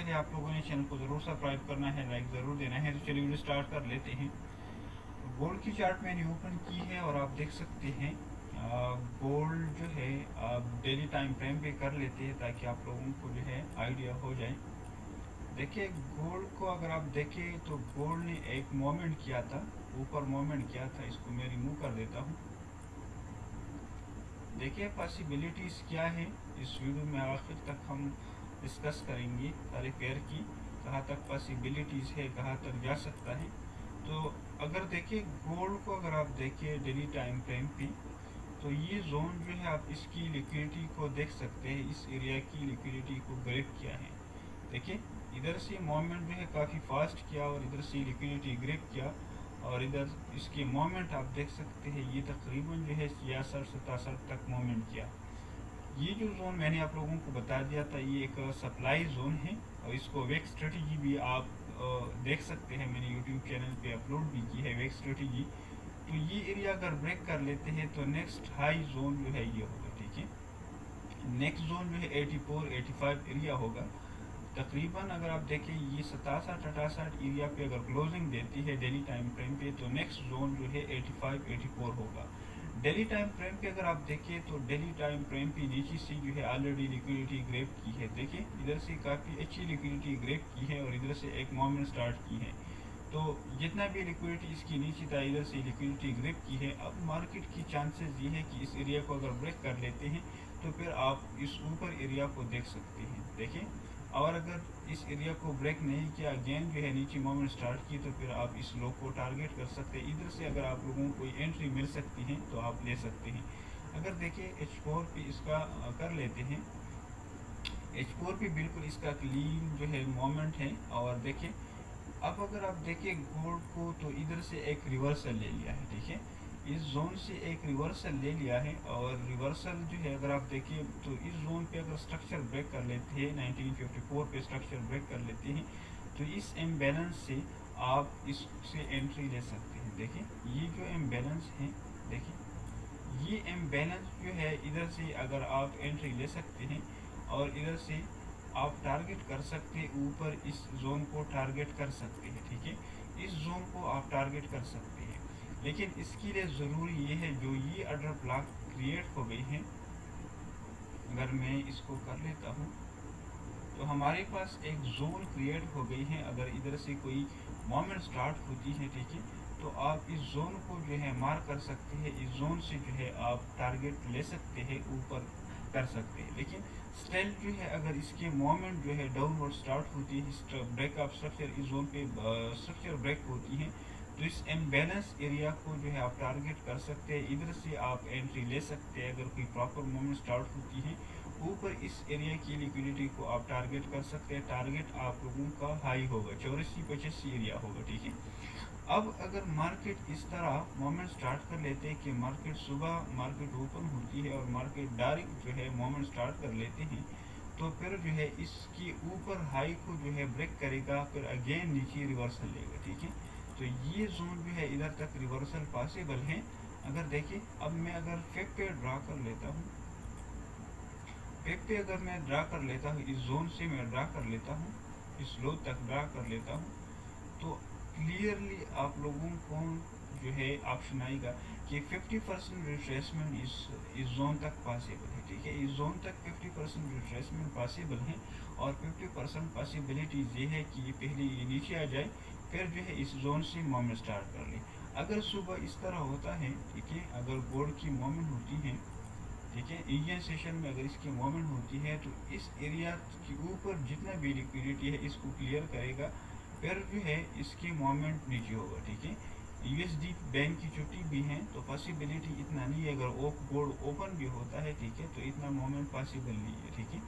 पहले आप लोगों ने चैनल को ज़रूर सब्सक्राइब करना है, लाइक ज़रूर देना है। तो चलिए वीडियो स्टार्ट कर लेते हैं। गोल्ड की चार्ट मैंने ओपन की है और आप देख सकते हैं गोल्ड जो है आप डेली टाइम फ्रेम पे कर लेते हैं ताकि आप लोगों को जो है आइडिया हो जाए। देखिए गोल्ड को अगर आप देखें तो गोल्ड ने एक मोमेंट किया था, ऊपर मोमेंट किया था। इसको मैं रिमूव कर देता हूँ। देखिए पॉसिबिलिटीज़ क्या है, इस वीडियो में आखिर तक हम डिस्कस करेंगे हर एक पेयर की, कहाँ तक पॉसिबिलिटीज़ है, कहाँ तक जा सकता है। तो अगर देखिए गोल्ड को अगर आप देखिए डेली टाइम फ्रेम पे, तो ये जोन जो है आप इसकी लिक्विडिटी को देख सकते हैं। इस एरिया की लिक्विडिटी को ग्रैब किया है। देखिए इधर से मोमेंट जो है काफ़ी फास्ट किया और इधर से लिक्विडिटी ग्रैब किया और इधर इसके मोमेंट आप देख सकते हैं। ये तकरीबन जो है 66-67 तक मोमेंट किया। ये जो जोन मैंने आप लोगों को बता दिया था, ये एक सप्लाई जोन है और इसको वेक स्ट्रेटजी भी आप देख सकते हैं। मैंने यूट्यूब चैनल पे अपलोड भी की है वेक स्ट्रेटजी। तो ये एरिया अगर ब्रेक कर लेते हैं तो नेक्स्ट हाई जोन जो है ये होगा, ठीक है। नेक्स्ट जोन जो है 84-85 एरिया होगा तकरीबन। अगर आप देखें ये 67-68 एरिया पे अगर क्लोजिंग देती है डेली टाइम फ्रेम पे, तो नेक्स्ट जोन जो है 85-84 होगा। डेली टाइम फ्रेम पे अगर आप देखें तो डेली टाइम फ्रेम पे नीचे से जो है ऑलरेडी लिक्विडिटी ग्रैब की है। देखिए इधर से काफ़ी अच्छी लिक्विडिटी ग्रैब की है और इधर से एक मोमेंट स्टार्ट की है। तो जितना भी लिक्विडिटी इसकी नीचे था, इधर से लिक्विडिटी ग्रैब की है। अब मार्केट की चांसेस ये है कि इस एरिया को अगर ब्रेक कर लेते हैं तो फिर आप इस ऊपर एरिया को देख सकते हैं। देखें, और अगर इस एरिया को ब्रेक नहीं किया, अगेन जो है नीचे मोमेंट स्टार्ट की, तो फिर आप इस लो को टारगेट कर सकते हैं। इधर से अगर आप लोगों को एंट्री मिल सकती है तो आप ले सकते हैं। अगर देखिए H4 पे इसका कर लेते हैं, H4 पे बिल्कुल इसका क्लीन जो है मोमेंट है। और देखिए अब अगर आप देखिए गोल्ड को, तो इधर से एक रिवर्सल ले लिया है, ठीक है। इस जोन से एक रिवर्सल ले लिया है और रिवर्सल जो है अगर आप देखिए तो इस जोन पे अगर स्ट्रक्चर ब्रेक कर लेते हैं, 1954 पे स्ट्रक्चर ब्रेक कर लेते हैं, तो इस इम्बैलेंस से आप इससे एंट्री ले सकते हैं। देखिए ये जो इम्बैलेंस है, देखिए ये इम्बैलेंस जो है इधर से अगर आप एंट्री ले सकते हैं और इधर से आप टारगेट कर सकते हैं, ऊपर इस जोन को टारगेट कर सकते हैं, ठीक है। इस जोन को आप टारगेट कर सकते हैं, लेकिन इसके लिए ज़रूरी ये है जो ये ऑर्डर ब्लॉक क्रिएट हो गई है। अगर मैं इसको कर लेता हूँ तो हमारे पास एक जोन क्रिएट हो गई है। अगर इधर से कोई मोमेंट स्टार्ट होती है, ठीक है, तो आप इस जोन को जो है मार्क कर सकते हैं। इस जोन से जो है आप टारगेट ले सकते हैं, ऊपर कर सकते हैं। लेकिन स्टिल जो है अगर इसके मोमेंट जो है डाउनवर्ड स्टार्ट होती है, ब्रेकअप स्ट्रक्चर इस जोन पे स्ट्रक्चर ब्रेक होती है, तो इस इम्बैलेंस एरिया को जो है आप टारगेट कर सकते हैं। इधर से आप एंट्री ले सकते हैं। अगर कोई प्रॉपर मोमेंट स्टार्ट होती है, ऊपर इस एरिया की लिक्विडिटी को आप टारगेट कर सकते हैं। टारगेट आप लोगों का हाई होगा, 84-85 एरिया होगा, ठीक है। अब अगर मार्केट इस तरह मोमेंट स्टार्ट कर लेते हैं कि मार्केट सुबह मार्केट ओपन होती है और मार्केट डायरेक्ट जो है मोमेंट स्टार्ट कर लेते हैं, तो फिर जो है इसके ऊपर हाई को जो है ब्रेक करेगा, फिर अगेन नीचे रिवर्सल लेगा, ठीक है। तो ये जोन जो है इधर तक रिवर्सल पॉसिबल है। अगर देखिए अब मैं अगर फेक पे ड्रा कर लेता हूँ, फेक पे अगर मैं ड्रा कर लेता हूँ, इस जोन से मैं ड्रा कर लेता हूँ, इस लो तक ड्रा कर लेता हूँ, तो क्लियरली आप लोगों को जो है ऑप्शन आएगा कि 50% रिट्रेसमेंट इस जोन तक पॉसिबल है, ठीक है। इस जोन तक 50% रिट्रेसमेंट पॉसिबल है और 50% पॉसिबिलिटीज ये है कि ये पहले ये नीचे आ जाए, फिर जो है इस जोन से मोमेंट स्टार्ट कर ले। अगर सुबह इस तरह होता है, ठीक है, अगर गोल्ड की मोमेंट होती है, ठीक है, इंडियन सेशन में अगर इसकी मोमेंट होती है, तो इस एरिया के ऊपर जितना भी लिक्विडिटी है इसको क्लियर करेगा, फिर जो है इसकी मोमेंट नीचे होगा, ठीक है। यूएसडी बैंक की छुट्टी भी है तो पॉसिबिलिटी इतना नहीं है। अगर गोल्ड ओपन भी होता है, ठीक है, तो इतना मोमेंट पॉसिबल नहीं है, ठीक है,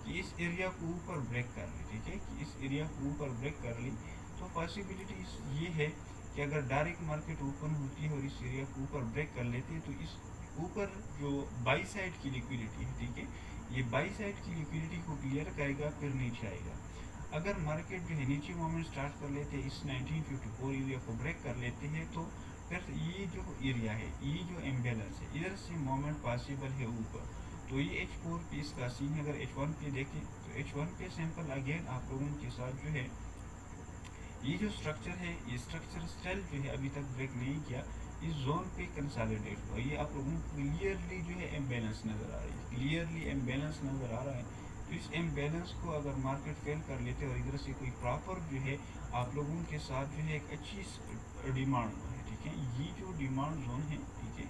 कि इस एरिया को ऊपर ब्रेक कर ले, ठीक है, कि इस एरिया को ऊपर ब्रेक कर ली। तो पॉसिबिलिटी ये है कि अगर डायरेक्ट मार्केट ओपन होती है और इस एरिया को ऊपर ब्रेक कर लेती है, तो इस ऊपर जो बाई साइड की लिक्विडिटी है, ठीक है, ये बाई साइड की लिक्विडिटी को क्लियर करेगा, फिर नीचे आएगा। अगर मार्केट जो है नीचे मोमेंट स्टार्ट कर लेते हैं, इस 1954 एरिया को ब्रेक कर लेते हैं, तो फिर ये जो एरिया है, ये जो इम्बैलेंस है, इधर से मोमेंट पॉसिबल है ऊपर। तो ये H4 पे इसका सीन है। अगर H1 पे देखें तो तो H1 पे सैंपल अगेन आप लोगों के साथ जो है ये जो स्ट्रक्चर है, ये स्ट्रक्चर स्टिल जो है अभी तक ब्रेक नहीं किया, इस जोन पे कंसोलिडेट हुआ। ये आप लोगों को क्लियरली जो है इम्बैलेंस नज़र आ रही है, क्लियरली इम्बैलेंस नज़र आ रहा है। तो इस इम्बैलेंस को अगर मार्केट फेल कर लेते और इधर से कोई प्रॉपर जो है आप लोगों के साथ जो है एक अच्छी डिमांड है, ठीक है, ये जो डिमांड जोन है, ठीक है,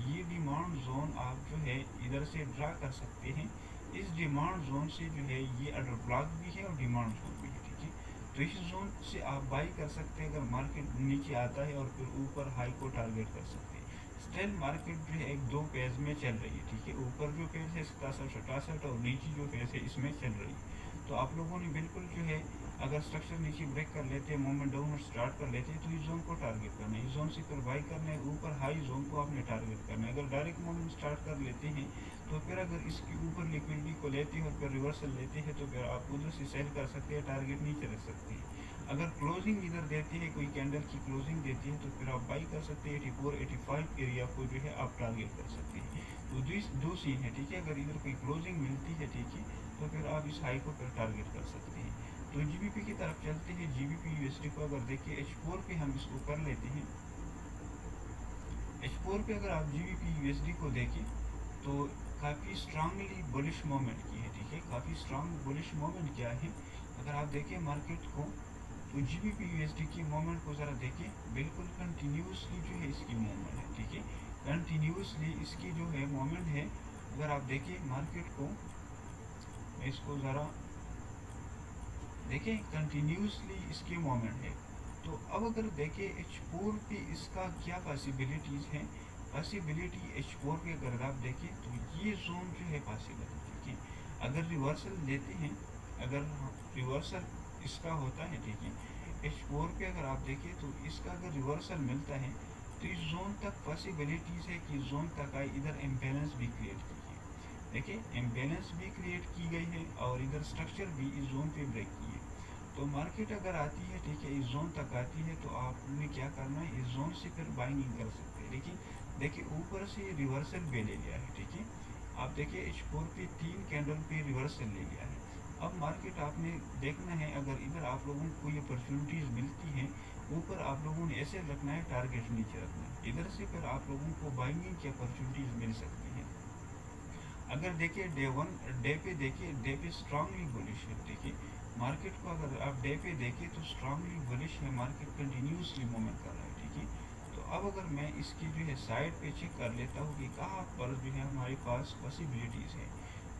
ये डिमांड जोन आप जो है इधर से ड्रा कर सकते हैं। इस डिमांड जोन से जो है ये अडर ब्लॉक भी है और डिमांड जोन भी है, ठीक है। तो इस जोन से आप बाई कर सकते हैं अगर मार्केट नीचे आता है, और फिर ऊपर हाई को टारगेट कर सकते हैं। स्टिल मार्केट जो है एक दो फेज में चल रही है, ठीक है, ऊपर जो फेज है 67-68 और नीचे जो फेज है इसमें चल रही है। तो आप लोगों ने बिल्कुल जो है अगर स्ट्रक्चर नीचे ब्रेक कर लेते हैं, मूवमेंट डाउनवर्ड स्टार्ट कर लेते हैं, तो इस जोन को टारगेट करना है, इस जोन से फिर बाई करना है, ऊपर हाई जोन को आपने टारगेट करना है। अगर डायरेक्ट मूवमेंट स्टार्ट कर लेते हैं तो फिर अगर इसके ऊपर लिक्विडिटी को लेते हैं और फिर रिवर्सल लेते हैं तो फिर आप उधर से सेल कर सकते हैं, टारगेट नीचे रख सकते हैं। अगर क्लोजिंग इधर देती है, कोई कैंडल की क्लोजिंग देती है, तो फिर आप बाई कर सकते हैं 84-85 एरिया को जो है आप टारगेट कर सकते हैं। तो दो सीन है, ठीक है, अगर इधर कोई क्लोजिंग मिलती है, ठीक है, तो फिर आप इस हाई को फिर टारगेट कर सकते हैं। तो GBP की तरफ चलते हैं। GBP USD को अगर देखिए H4 पे हम इसको कर लेते हैं, H4 पे अगर आप GBP USD को देखें तो काफ़ी स्ट्रांगली बुलिश मोमेंट की है, ठीक है, काफ़ी स्ट्रांग बुलिश मोमेंट क्या है। अगर आप देखें मार्केट को तो GBP USD की मोमेंट को ज़रा देखें, बिल्कुल कंटिन्यूसली जो है इसकी मोमेंट है, ठीक है, कंटिन्यूसली इसकी जो है मोमेंट है। अगर आप देखें मार्केट को, इसको ज़रा देखें, कंटिन्यूसली इसकी मोमेंट है। तो अब अगर देखें H4 पे इसका क्या पॉसिबिलिटीज़ हैं, पॉसिबिलिटी H4 पे अगर आप देखें तो ये जोन जो है पॉसिबल है, ठीक है। अगर रिवर्सल लेते हैं, अगर रिवर्सल इसका होता है, ठीक है, H4 पे अगर आप देखें तो इसका अगर रिवर्सल मिलता है तो इस जोन तक पॉसिबिलिटीज़ है कि जोन तक आए, इधर इम्बैलेंस भी क्रिएट की है, देखिए इम्बैलेंस भी क्रिएट की गई है और इधर स्ट्रक्चर भी इस जोन पे ब्रेक की है। तो मार्केट अगर आती है, ठीक है, इस जोन तक आती है तो आपने क्या करना है, इस जोन से फिर बाइंग कर सकते हैं। लेकिन देखिए ऊपर से रिवर्सल भी ले लिया है, ठीक है, आप देखिए H4 पे 3 कैंडल पे रिवर्सल ले लिया है। अब मार्केट आपने देखना है, अगर इधर आप लोगों को ये अपॉर्चुनिटीज़ मिलती हैं, ऊपर आप लोगों ने ऐसे रखना है, टारगेट नीचे रखना है, इधर से फिर आप लोगों को बाइंग की अपॉर्चुनिटीज़ मिल सकती हैं। अगर देखिए डे पे देखिए, डे पे स्ट्रांगली बुलिश है, देखिए मार्केट को अगर आप डे पे देखें तो स्ट्रांगली बुलिश है, मार्केट कंटिन्यूसली मूवमेंट कर रहा है, ठीक है। तो अब अगर मैं इसकी जो है साइड पे चेक कर लेता हूँ कि कहाँ पर जो है हमारे पास पॉसिबिलिटीज़ है,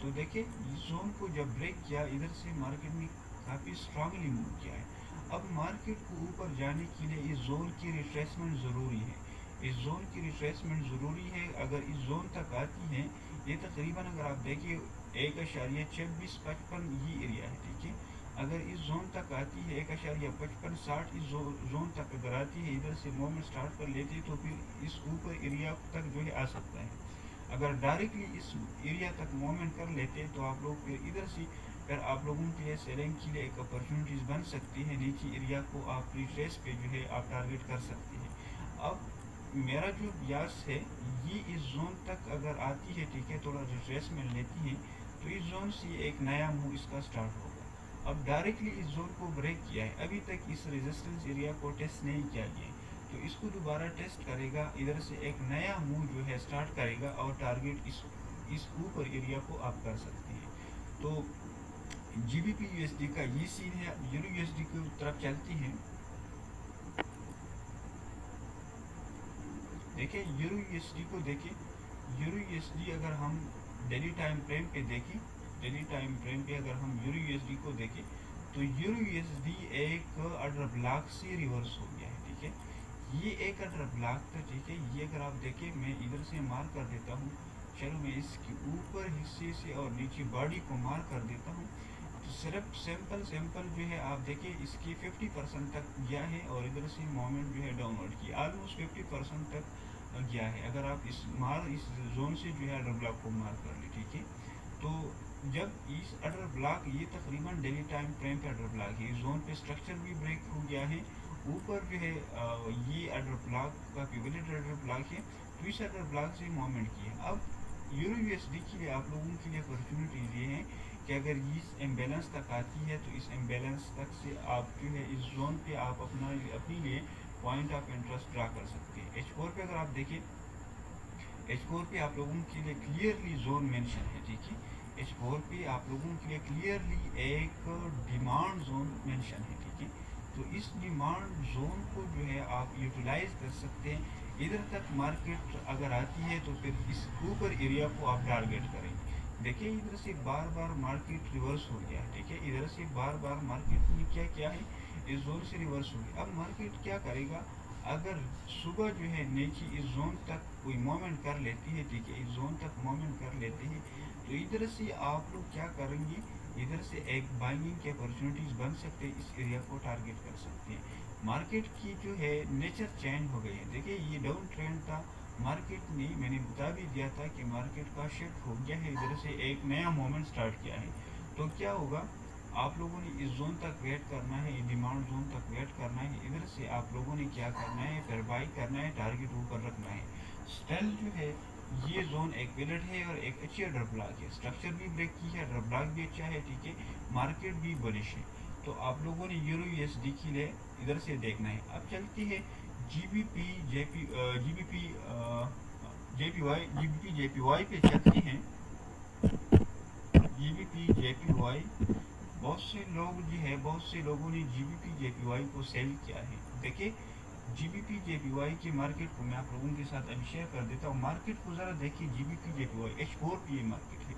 तो देखिए इस जोन को जब ब्रेक किया, इधर से मार्केट ने काफ़ी स्ट्रांगली मूव किया है। अब मार्केट को ऊपर जाने के लिए इस जोन की रिट्रेसमेंट ज़रूरी है, इस जोन की रिट्रेसमेंट ज़रूरी है। अगर इस जोन तक आती है, ये तकरीबन अगर आप देखिए 1.2655 ये एरिया है, ठीक है, अगर इस जोन तक आती है 1.5560 इस जोन तक अगर आती है, इधर से मूवमेंट स्टार्ट कर लेती है, तो फिर इस ऊपर एरिया तक जो है आ सकता है। अगर डायरेक्टली इस एरिया तक मूवमेंट कर लेते हैं तो आप लोग फिर इधर से फिर आप लोगों के लिए सेलिंग के लिए एक अपॉर्चुनिटीज़ बन सकती है। नीचे एरिया को आप रिट्रेस पे जो है आप टारगेट कर सकते हैं। अब मेरा जो ब्यास है ये इस जोन तक अगर आती है, ठीक है, थोड़ा रिट्रेसमेंट लेती है, तो इस जोन से एक नया मूव इसका स्टार्ट होगा। अब डायरेक्टली इस जोन को ब्रेक किया है, अभी तक इस रेजिस्टेंस एरिया को टेस्ट नहीं किया गया, तो इसको दोबारा टेस्ट करेगा, इधर से एक नया मूव जो है स्टार्ट करेगा और टारगेट इस ऊपर एरिया को आप कर सकते हैं। तो GBP USD का ये सीन है। यूरो USD की तरफ चलती हैं। देखिए यूरो USD को देखिए, यूरो USD अगर हम डेली टाइम फ्रेम पे देखें, डेली टाइम फ्रेम पे अगर हम यूरो USD को देखें तो यूरो USD एक अडर ब्लॉक से रिवर्स हो गया है, ठीक है, ये एक अडर ब्लॉक था, ठीक है। ये अगर आप देखें, मैं इधर से मार्क कर देता हूँ, चलो मैं इसके ऊपर हिस्से से और नीचे बॉडी को मार्क कर देता हूँ। तो सिर्फ सैंपल जो है आप देखिए इसकी 50% तक गया है और इधर से मोमेंट जो है डाउनवर्ड की ऑलमोस्ट 50% तक गया है। अगर आप इस जोन से जो है अडर ब्लॉक को मार्क कर ले, ठीक है, तो जब इस अडर ब्लॉक, ये तकरीबन डेली टाइम फ्रेम पे अडर ब्लॉक है, इस जोन पे स्ट्रक्चर भी ब्रेक हो गया है, ऊपर जो है ये अडर ब्लॉक का पिवटेड अडर ब्लॉक है, तो इस अडर ब्लॉक से मूवमेंट की है। अब यूरो USD के लिए आप लोगों के लिए अपॉर्चुनिटीज़ ये हैं کہ اگر یہ اس امبیلنس تک آتی ہے تو اس امبیلنس تک سے آپ جو ہے اس زون پہ آپ اپنے لیے پوائنٹ آف انٹرسٹ ڈرا کر سکتے ہیں. H4 پہ اگر آپ دیکھیں H4 پہ آپ لوگوں کے لیے کلیئرلی زون مینشن ہے. ٹھیک ہے, H4 پہ آپ لوگوں کے لیے کلیئرلی ایک ڈیمانڈ زون مینشن ہے. ٹھیک ہے, تو اس ڈیمانڈ زون کو جو ہے آپ یوٹیلائز کر سکتے ہیں. ادھر تک مارکیٹ اگر آتی ہے تو پھر اس اوپر ایریا کو آپ ٹارگیٹ کریں گے. دیکھیں ادھر سے بار بار مارکیٹ ریورس ہو گیا ہے. ٹھیک ہے, ادھر سے بار بار مارکیٹ نے کیا ہے, اس زون سے ریورس ہو گیا. اب مارکیٹ کیا کرے گا, اگر صبح جو ہے نیچے اس زون تک کوئی مومنٹ کر لیتی ہے, ٹھیک ہے, اس زون تک مومنٹ کر لیتے ہیں, تو ادھر سے آپ لوگ کیا کریں گے, ادھر سے ایک بائنگ کی اپرچونیٹیز بن سکتے ہیں, اس ایریا کو ٹارگیٹ کر سکتے ہیں. مارکیٹ کی جو ہے نیچر چینج ہو گئی ہے. دیکھیں یہ ڈاؤن ٹرینڈ تھا, مارکیٹ نے میں نے بتا بھی دیا تھا کہ مارکیٹ کا شفٹ ہو گیا ہے, ادھر سے ایک نیا مومنٹ سٹارٹ کیا ہے. تو کیا ہوگا, آپ لوگوں نے اس زون تک ویٹ کرنا ہے, ڈیمانڈ زون تک ویٹ کرنا ہے. ادھر سے آپ لوگوں نے کیا کرنا ہے, پھر بائی کرنا ہے, ٹارگیٹ اوپر رکھنا ہے. اسٹیل جو ہے یہ زون ایک ویلٹ ہے اور ایک اچھی ڈر بلاک ہے. اسٹرکچر بھی بریک کی ہے, ڈر بلاک بھی اچھا ہے. ٹھیک ہے, مارکیٹ بھی بلش ہے. تو آپ لوگوں نے یورو یو ایس ڈی کی لیے ادھر سے دیکھنا ہے. اب چلتی ہے جی بی پی جے پی جی B P J P Y J P Y پہ چلتی ہیں. جی B P J P Y, بہت سے لوگ جو ہے بہت سے لوگوں نے جی B P J P Y کو سیل کیا ہے. دیکھیں جی B P J P Y کی مارکیٹ کو میں آپ لوگوں کے ساتھ ابھی شیئر کر دیتا ہوں. مارکیٹ کو ذرا دیکھیے, جی B P J P Y H4 پی یہ مارکیٹ ہے,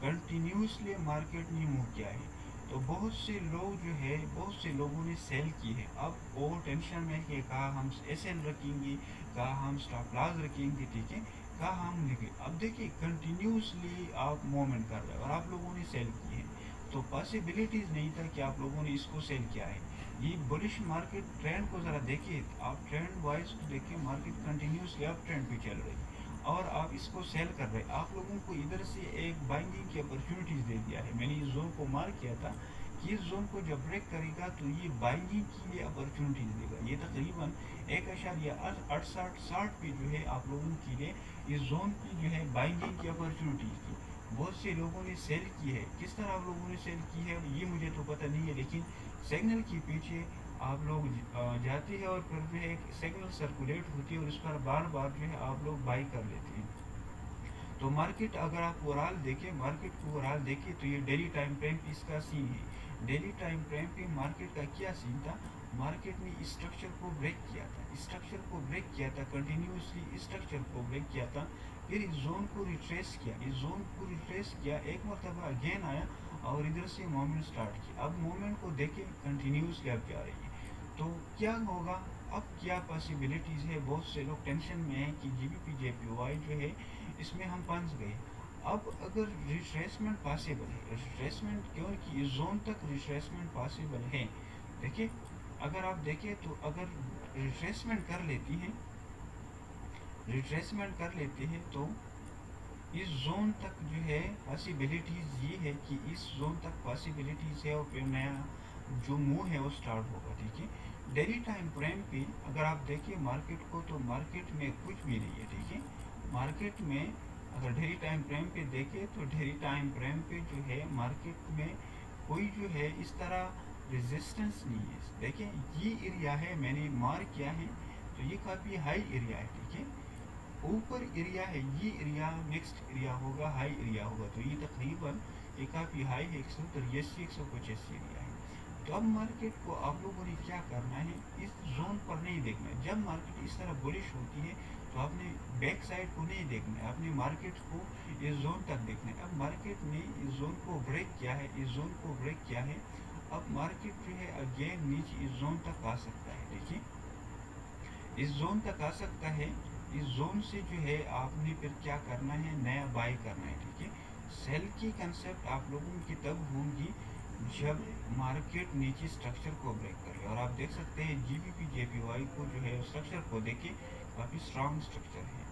کنٹینیوسلی مارکیٹ نے موو کیا ہے. تو بہت سے لوگ جو ہے بہت سے لوگوں نے سیل کی ہے. اب وہ ٹینشن میں کہ کہا ہم ایس ایل رکھیں گے, کہا ہم اسٹاپ لاس رکھیں گے. ٹھیک ہے, کہا ہم لکھیں. اب دیکھیے کنٹینیوسلی آپ موومنٹ کر رہے ہیں اور آپ لوگوں نے سیل کی ہے, تو پاسبلٹیز نہیں تھا کہ آپ لوگوں نے اس کو سیل کیا ہے. یہ بلش مارکیٹ ٹرینڈ کو ذرا دیکھیے, آپ ٹرینڈ وائز کو دیکھیں, مارکیٹ کنٹینیوسلی اپ ٹرینڈ پہ چل رہی اور آپ اس کو سیل کر رہے. آپ لوگوں کو ادھر سے ایک بائنگنگ کی اپرچونیٹیز دے دیا ہے. میں نے اس زون کو مارک کیا تھا کہ اس زون کو جب بریک کرے گا تو یہ بائنگنگ کے لیے اپرچونیٹیز دے گا. یہ تقریباً 1.68 پہ جو ہے آپ لوگوں کے لیے اس زون کی جو ہے بائنگنگ کی اپرچونیٹیز تھی. بہت سے لوگوں نے سیل کی ہے. کس طرح آپ لوگوں نے سیل کی ہے یہ مجھے تو پتہ نہیں ہے, لیکن سگنل کے پیچھے آپ لوگ جاتے ہیں اور پھر جو ہے ایک سگنل سرکولیٹ ہوتی ہے اور اس پر بار بار جو ہے آپ لوگ بائی کر لیتے ہیں. تو مارکیٹ اگر آپ اوورال دیکھیں, مارکیٹ کو اوورال دیکھیں تو یہ ڈیلی ٹائم فریم پہ اس کا سین ہے. ڈیلی ٹائم فریم پہ مارکیٹ کا کیا سین تھا, مارکیٹ نے اسٹرکچر کو بریک کیا تھا, اسٹرکچر کو بریک کیا تھا, کنٹینیوسلی اسٹرکچر کو بریک کیا تھا. پھر اس زون کو ریٹریس کیا, اس زون کو ریٹریس کیا, ایک مرتبہ اگین آیا اور ادھر سے موومنٹ سٹارٹ کیا. اب موومنٹ کو دیکھیں کنٹینیوسلی اب جا رہی ہے. تو کیا ہوگا, اب کیا پاسبلٹیز ہے, بہت سے لوگ ٹینشن میں ہیں کہ جی B P J P Y جو ہے اس میں ہم پھنس گئے. اب اگر ریٹریسمنٹ پاسبل ہے, ریٹریسمنٹ کیونکہ اس زون تک ریٹریسمنٹ پاسبل ہے. دیکھیں اگر آپ دیکھیں تو اگر ریٹریسمنٹ کر لیتی ہیں, ریٹریسمنٹ کر لیتے ہیں تو اس زون تک جو ہے پاسبلٹیز یہ ہے کہ اس زون تک پاسبلٹیز ہے اور پھر نیا جو موو ہے وہ سٹارٹ ہوگا. ٹھیک ہے, ڈیلی ٹائم فریم پہ اگر آپ دیکھیں مارکیٹ کو تو مارکیٹ میں کچھ بھی نہیں ہے. ٹھیک ہے, مارکیٹ میں اگر ڈیلی ٹائم فریم پہ دیکھیں تو ڈیلی ٹائم فریم پہ جو ہے مارکیٹ میں کوئی جو ہے اس طرح ریزسٹنس نہیں ہے. دیکھیں یہ ایریا ہے, میں نے مارک کیا ہے, تو یہ کافی ہائی ایریا ہے. ٹھیک ہے, اوپر ایریا ہے, یہ ایریا نیکسٹ ایریا ہوگا, ہائی ایریا ہوگا. تو یہ تقریباً یہ کافی ہائی ہے, 183 185 ایریا ہے. تو اب مارکیٹ کو آپ لوگوں نے کیا کرنا ہے, اس زون پر نہیں دیکھنا ہے. جب مارکیٹ اس طرح بلش ہوتی ہے تو آپ نے بیک سائڈ کو نہیں دیکھنا ہے, آپ نے مارکیٹ کو اس زون تک دیکھنا ہے. اب مارکیٹ نے اس زون کو بریک کیا ہے, اس زون کو بریک کیا ہے. اب مارکیٹ جو ہے اگین نیچے اس زون تک آ سکتا ہے. دیکھیے اس زون تک آ سکتا ہے. اس زون سے جو ہے آپ نے پھر کیا کرنا ہے, نیا بائی کرنا ہے. ٹھیک ہے, سیل کی کنسیپٹ آپ لوگوں کی تب ہوگی جب مارکیٹ نیچے اسٹرکچر کو بریک کرے. اور آپ دیکھ سکتے ہیں جی B P J P Y کو جو ہے اسٹرکچر کو دیکھیں, کافی اسٹرانگ اسٹرکچر ہے.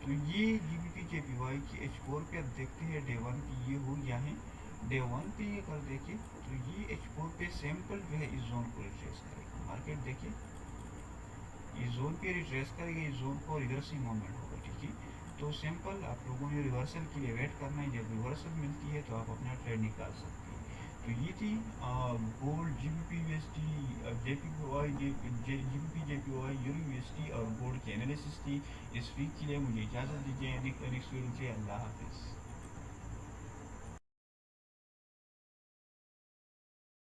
تو یہ جی B P J P Y کی H4 پہ اب دیکھتے ہیں ڈے 1 پہ یہ ہو گیا ہے. ڈے 1 پہ یہ کر دیکھیں تو یہ H4 پہ سیمپل جو ہے اس زون کو ریٹریس کرے گا. مارکیٹ دیکھیں اس زون پہ ریٹریس کرے گا, اس زون کو اور ادھر سے موومنٹ ہوگا. ٹھیک ہے, تو سمپل آپ لوگوں نے ریورسل کے لیے ویٹ کرنا ہے. جب ریورسل ملتی ہے تو آپ اپنا ٹریڈ نکال سکتے ہیں. تو یہ تھی gold G B P U S T J P P Y G B P J P Y euro U S T اور گولڈ کی انالیسس تھی. اس ویک کے لیے مجھے اجازت دیجیے. نیکسٹ ویڈیو سے اللہ حافظ.